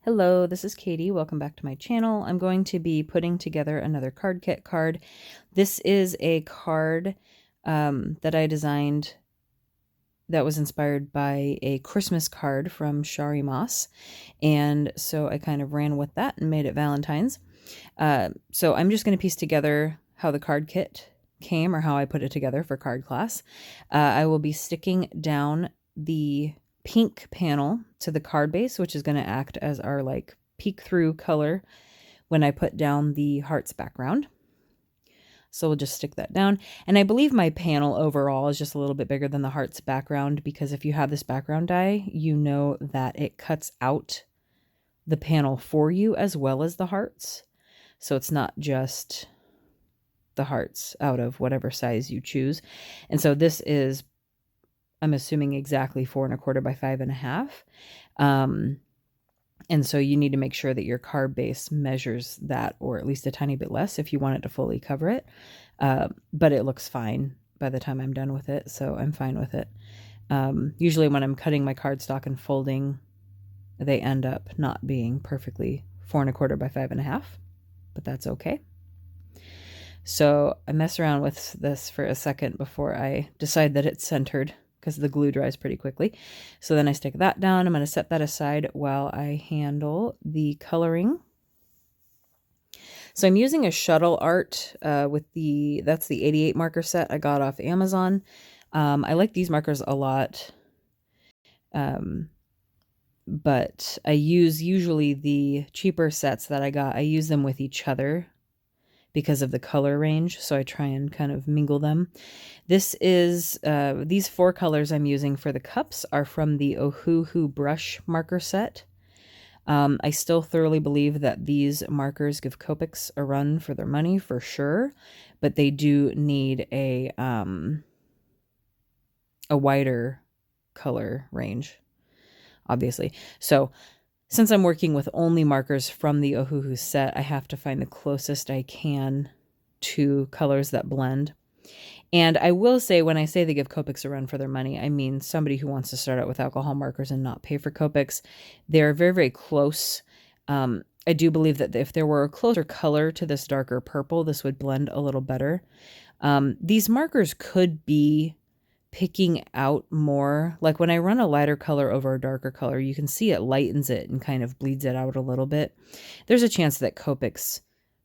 Hello, this is Katie. Welcome back to my channel. I'm going to be putting together another card kit card. This is a card that I designed that was inspired by a Christmas card from Chari, and so I kind of ran with that and made it Valentine's. So I'm just going to piece together how the card kit came, or how I put it together for card class. I will be sticking down the pink panel to the card base, which is going to act as our like peek through color when I put down the hearts background. So we'll just stick that down. And I believe my panel overall is just a little bit bigger than the hearts background, because if you have this background die, you know that it cuts out the panel for you as well as the hearts. So it's not just the hearts out of whatever size you choose. And so this is, I'm assuming, exactly 4 1/4 by 5 1/2. And so you need to make sure that your card base measures that, or at least a tiny bit less if you want it to fully cover it. But it looks fine by the time I'm done with it, so I'm fine with it. Usually when I'm cutting my cardstock and folding, they end up not being perfectly 4 1/4 by 5 1/2, but that's okay. So I mess around with this for a second before I decide that it's centered, because the glue dries pretty quickly. So then I stick that down. I'm going to set that aside while I handle the coloring. So I'm using a shuttle art that's the 88 marker set I got off Amazon. I like these markers a lot, but I use usually the cheaper sets that I got. I use them with each other because of the color range, so I try and kind of mingle them. This is, these 4 colors I'm using for the cups are from the Ohuhu brush marker set. I still thoroughly believe that these markers give Copics a run for their money, for sure, but they do need a wider color range, obviously. So since I'm working with only markers from the Ohuhu set, I have to find the closest I can to colors that blend. And I will say, when I say they give Copics a run for their money, I mean somebody who wants to start out with alcohol markers and not pay for Copics. They're very, very close. I do believe that if there were a closer color to this darker purple, this would blend a little better. These markers could be picking out more. Like when I run a lighter color over a darker color, you can see it lightens it and kind of bleeds it out a little bit. There's a chance that Copics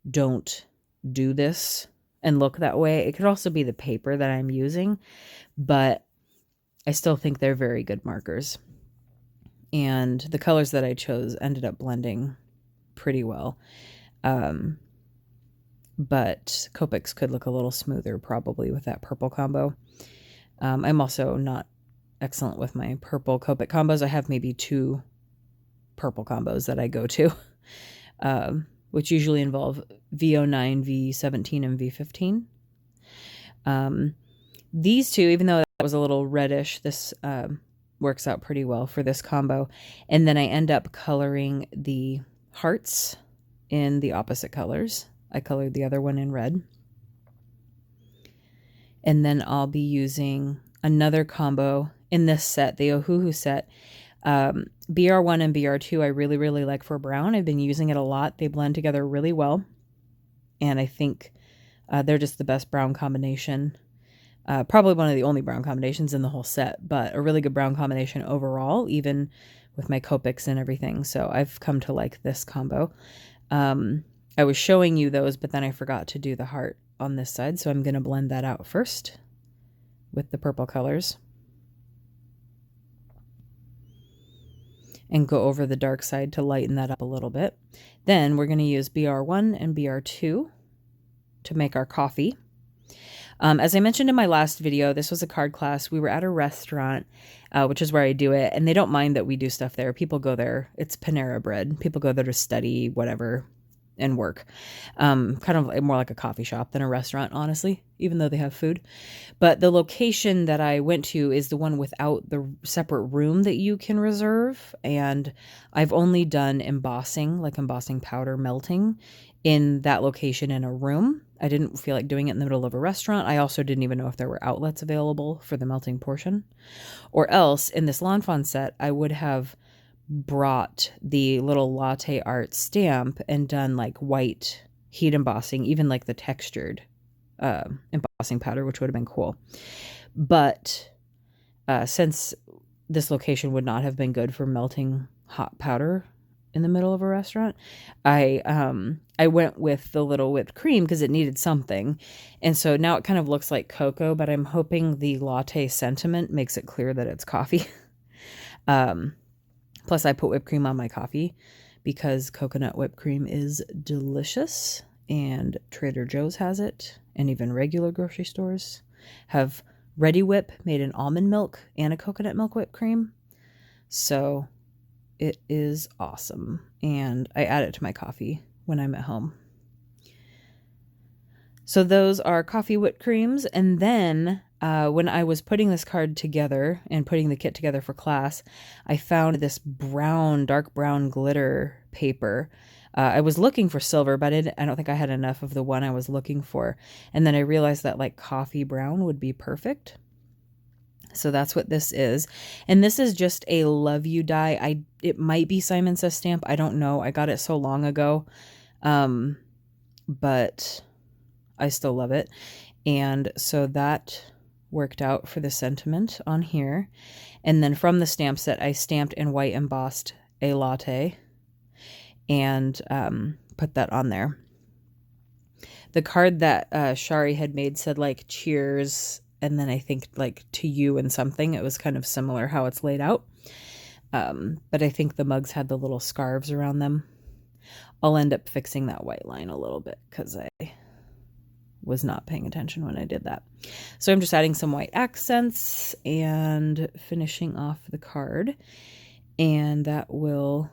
don't do this and look that way. It could also be the paper that I'm using, but I still think they're very good markers. And the colors that I chose ended up blending pretty well. But Copics could look a little smoother probably with that purple combo. I'm also not excellent with my purple Copic combos. I have maybe 2 purple combos that I go to, which usually involve V09, V17, and V15. These 2, even though that was a little reddish, this works out pretty well for this combo. And then I end up coloring the hearts in the opposite colors. I colored the other one in red. And then I'll be using another combo in this set, the Ohuhu set. BR1 and BR2 I really, really like for brown. I've been using it a lot. They blend together really well. And I think they're just the best brown combination. Probably one of the only brown combinations in the whole set, but a really good brown combination overall, even with my Copics and everything. So I've come to like this combo. I was showing you those, but then I forgot to do the heart on this side, so I'm going to blend that out first with the purple colors and go over the dark side to lighten that up a little bit. Then we're going to use BR1 and BR2 to make our coffee. As I mentioned in my last video, this was a card class. We were at a restaurant, which is where I do it, and they don't mind that we do stuff there. People go there. It's Panera Bread. People go there to study, whatever, and work. Kind of more like a coffee shop than a restaurant, honestly, even though they have food. But the location that I went to is the one without the separate room that you can reserve. And I've only done embossing, like embossing powder melting, in that location in a room. I didn't feel like doing it in the middle of a restaurant. I also didn't even know if there were outlets available for the melting portion. Or else, in this Lawn Fawn set, I would have brought the little latte art stamp and done like white heat embossing, even like the textured embossing powder, which would have been cool. But since this location would not have been good for melting hot powder in the middle of a restaurant, I went with the little whipped cream because it needed something. And so now it kind of looks like cocoa, but I'm hoping the latte sentiment makes it clear that it's coffee. Plus I put whipped cream on my coffee because coconut whipped cream is delicious, and Trader Joe's has it, and even regular grocery stores have Ready Whip made in almond milk and a coconut milk whipped cream. So it is awesome, and I add it to my coffee when I'm at home. So those are coffee whipped creams. And then when I was putting this card together and putting the kit together for class, I found this brown, dark brown glitter paper. I was looking for silver, but I don't think I had enough of the one I was looking for. And then I realized that like coffee brown would be perfect. So that's what this is. And this is just a love you die. It might be Simon Says stamp. I don't know. I got it so long ago. But I still love it. And so that worked out for the sentiment on here. And then from the stamp set, I stamped and white embossed a latte and put that on there. The card that Chari had made said like cheers, and then I think like to you and something. It was kind of similar how it's laid out. But I think the mugs had the little scarves around them. I'll end up fixing that white line a little bit because I was not paying attention when I did that. So I'm just adding some white accents and finishing off the card, and that will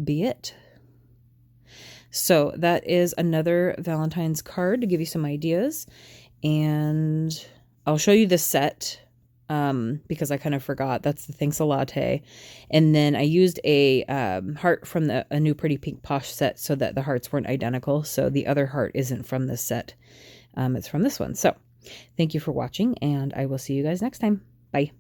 be it. So that is another Valentine's card to give you some ideas, and I'll show you the set because I kind of forgot. That's the Thanks a Latte. And then I used a heart from a new Pretty Pink Posh set so that the hearts weren't identical. So the other heart isn't from this set. It's from this one. So thank you for watching, and I will see you guys next time. Bye.